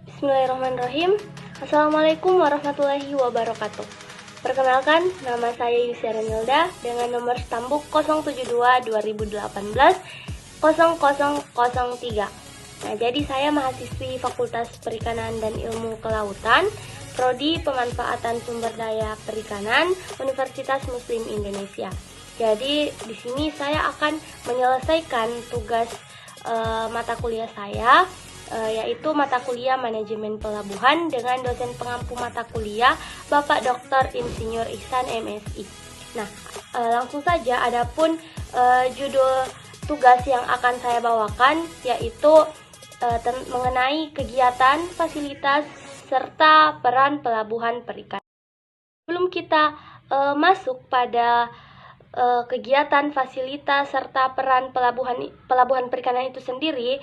Bismillahirrahmanirrahim. Assalamualaikum warahmatullahi wabarakatuh. Perkenalkan, nama saya Yusya Renilda dengan nomor stambuk 072-2018-0003. Nah, jadi saya mahasiswi Fakultas Perikanan dan Ilmu Kelautan, Prodi Pemanfaatan Sumber Daya Perikanan, Universitas Muslim Indonesia. Jadi di sini saya akan menyelesaikan tugas mata kuliah saya, yaitu mata kuliah Manajemen Pelabuhan dengan dosen pengampu mata kuliah Bapak Dr. Insinyur Ihsan MSI. Nah, langsung saja, adapun judul tugas yang akan saya bawakan yaitu mengenai kegiatan, fasilitas, serta peran pelabuhan perikanan. Sebelum kita masuk pada kegiatan, fasilitas, serta peran pelabuhan perikanan itu sendiri,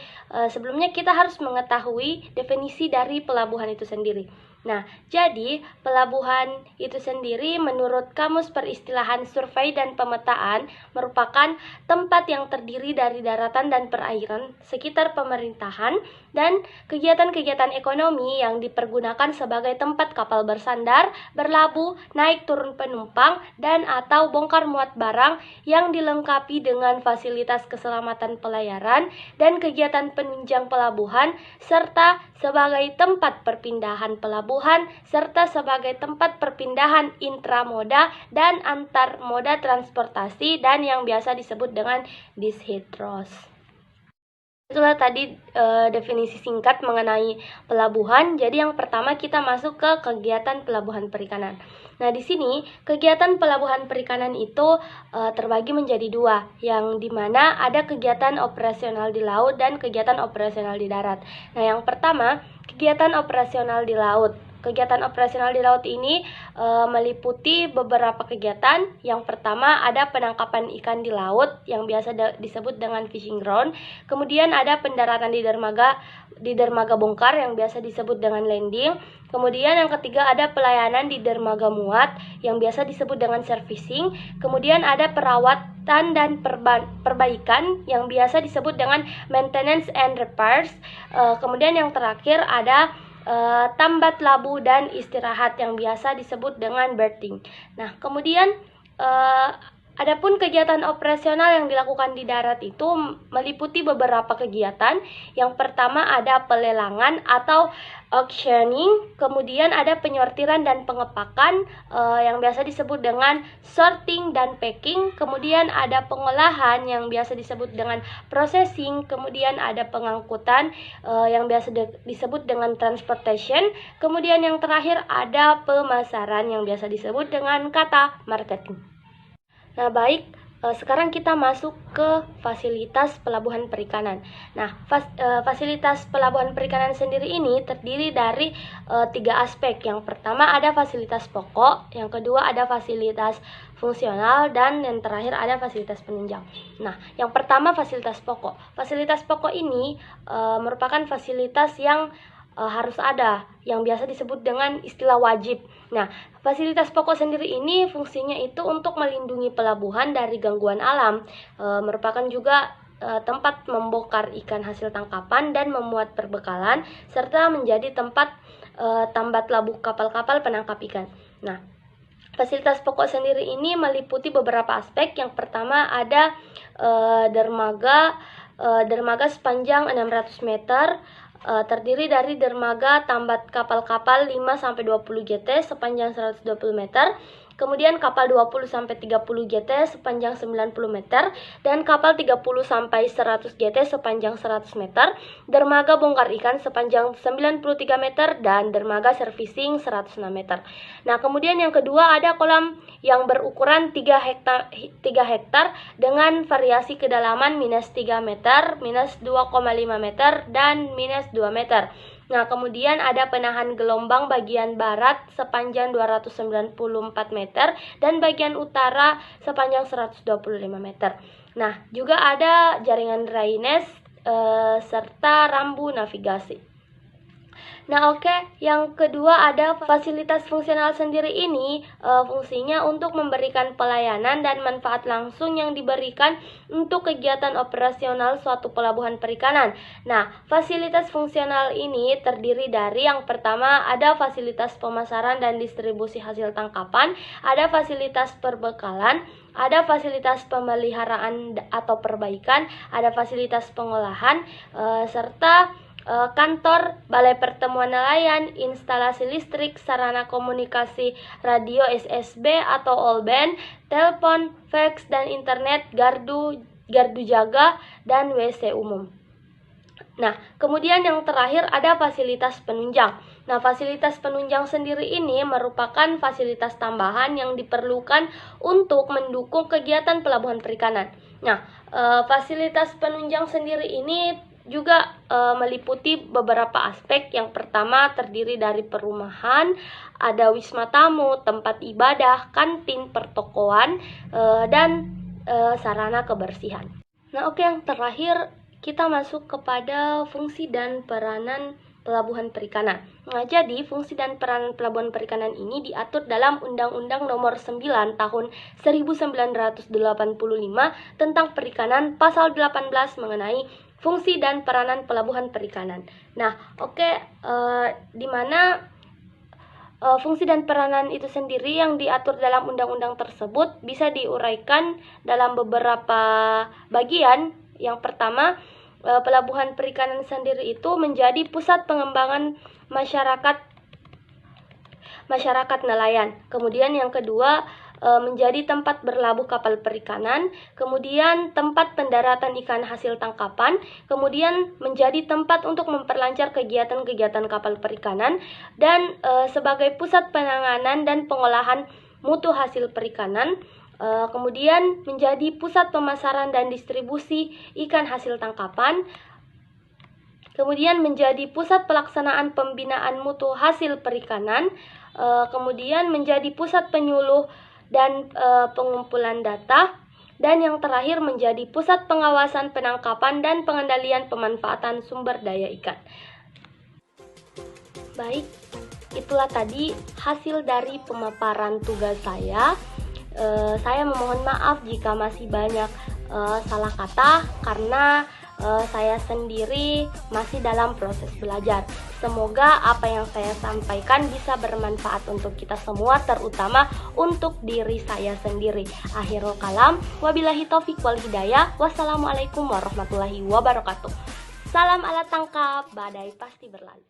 sebelumnya kita harus mengetahui definisi dari pelabuhan itu sendiri. Nah, jadi pelabuhan itu sendiri menurut Kamus Peristilahan Survei dan Pemetaan merupakan tempat yang terdiri dari daratan dan perairan sekitar pemerintahan dan kegiatan-kegiatan ekonomi yang dipergunakan sebagai tempat kapal bersandar, berlabuh, naik turun penumpang, dan atau bongkar muat barang yang dilengkapi dengan fasilitas keselamatan pelayaran dan kegiatan penunjang pelabuhan, serta sebagai tempat perpindahan pelabuhan, serta sebagai tempat perpindahan intramoda dan antar moda transportasi dan yang biasa disebut dengan dishidros. Itulah tadi definisi singkat mengenai pelabuhan. Jadi yang pertama kita masuk ke kegiatan pelabuhan perikanan. Nah, di sini kegiatan pelabuhan perikanan itu terbagi menjadi dua, yang dimana ada kegiatan operasional di laut dan kegiatan operasional di darat. Nah, yang pertama kegiatan operasional di laut. Kegiatan operasional di laut ini meliputi beberapa kegiatan. Yang pertama ada penangkapan ikan di laut yang biasa disebut dengan fishing ground. Kemudian ada pendaratan di dermaga bongkar yang biasa disebut dengan landing. Kemudian yang ketiga ada pelayanan di dermaga muat yang biasa disebut dengan servicing. Kemudian ada perawatan dan perbaikan yang biasa disebut dengan maintenance and repairs. Kemudian yang terakhir ada tambat labu dan istirahat yang biasa disebut dengan berthing. Nah, kemudian adapun kegiatan operasional yang dilakukan di darat itu meliputi beberapa kegiatan. Yang pertama ada pelelangan atau auctioning, kemudian ada penyortiran dan pengepakan yang biasa disebut dengan sorting dan packing, kemudian ada pengolahan yang biasa disebut dengan processing, kemudian ada pengangkutan yang biasa disebut dengan transportation, kemudian yang terakhir ada pemasaran yang biasa disebut dengan kata marketing. Nah, baik, sekarang kita masuk ke fasilitas pelabuhan perikanan. Nah, fasilitas pelabuhan perikanan sendiri ini terdiri dari tiga aspek. Yang pertama ada fasilitas pokok, yang kedua ada fasilitas fungsional, dan yang terakhir ada fasilitas penunjang. Nah, yang pertama fasilitas pokok. Fasilitas pokok ini merupakan fasilitas yang harus ada, yang biasa disebut dengan istilah wajib. Nah, fasilitas pokok sendiri ini fungsinya itu untuk melindungi pelabuhan dari gangguan alam, merupakan juga tempat membongkar ikan hasil tangkapan dan memuat perbekalan, serta menjadi tempat tambat labuh kapal-kapal penangkap ikan. Nah, fasilitas pokok sendiri ini meliputi beberapa aspek. Yang pertama ada dermaga sepanjang 600 meter, terdiri dari dermaga tambat kapal-kapal 5-20 GT sepanjang 120 meter, kemudian kapal 20-30 GT sepanjang 90 meter, dan kapal 30-100 GT sepanjang 100 meter, dermaga bongkar ikan sepanjang 93 meter, dan dermaga servicing 106 meter. Nah, kemudian yang kedua ada kolam yang berukuran 3 hektar dengan variasi kedalaman -3 meter, -2,5 meter, dan -2 meter. Nah, kemudian ada penahan gelombang bagian barat sepanjang 294 meter dan bagian utara sepanjang 125 meter. Nah, juga ada jaringan drainase serta rambu navigasi. Nah, oke, yang kedua ada fasilitas fungsional sendiri ini fungsinya untuk memberikan pelayanan dan manfaat langsung yang diberikan untuk kegiatan operasional suatu pelabuhan perikanan. Nah, fasilitas fungsional ini terdiri dari yang pertama ada fasilitas pemasaran dan distribusi hasil tangkapan, ada fasilitas perbekalan, ada fasilitas pemeliharaan atau perbaikan, ada fasilitas pengolahan, serta kantor, balai pertemuan nelayan, instalasi listrik, sarana komunikasi radio SSB atau all band, telepon, fax, dan internet, gardu jaga, dan WC umum. Nah, kemudian yang terakhir ada fasilitas penunjang. Nah, fasilitas penunjang sendiri ini merupakan fasilitas tambahan yang diperlukan untuk mendukung kegiatan pelabuhan perikanan. Nah, fasilitas penunjang sendiri ini juga meliputi beberapa aspek. Yang pertama terdiri dari perumahan, ada wisma tamu, tempat ibadah, kantin, pertokoan, dan sarana kebersihan. Nah, oke, yang terakhir kita masuk kepada fungsi dan peranan pelabuhan perikanan. Nah, jadi fungsi dan peranan pelabuhan perikanan ini diatur dalam Undang-Undang Nomor 9 Tahun 1985 tentang perikanan, pasal 18 mengenai fungsi dan peranan pelabuhan perikanan. Nah, oke, di mana fungsi dan peranan itu sendiri yang diatur dalam undang-undang tersebut bisa diuraikan dalam beberapa bagian. Yang pertama, pelabuhan perikanan sendiri itu menjadi pusat pengembangan masyarakat nelayan. Kemudian yang kedua, menjadi tempat berlabuh kapal perikanan, kemudian tempat pendaratan ikan hasil tangkapan, kemudian menjadi tempat untuk memperlancar kegiatan-kegiatan kapal perikanan, dan sebagai pusat penanganan dan pengolahan mutu hasil perikanan, kemudian menjadi pusat pemasaran dan distribusi ikan hasil tangkapan, kemudian menjadi pusat pelaksanaan pembinaan mutu hasil perikanan, kemudian menjadi pusat penyuluh dan pengumpulan data, dan yang terakhir menjadi pusat pengawasan penangkapan dan pengendalian pemanfaatan sumber daya ikan. Baik, itulah tadi hasil dari pemaparan tugas saya. Saya memohon maaf jika masih banyak salah kata karena saya sendiri masih dalam proses belajar. Semoga apa yang saya sampaikan bisa bermanfaat untuk kita semua, terutama untuk diri saya sendiri. Akhirul kalam, wabillahi taufiq wal hidayah. Wassalamualaikum warahmatullahi wabarakatuh. Salam alat tangkap, badai pasti berlalu.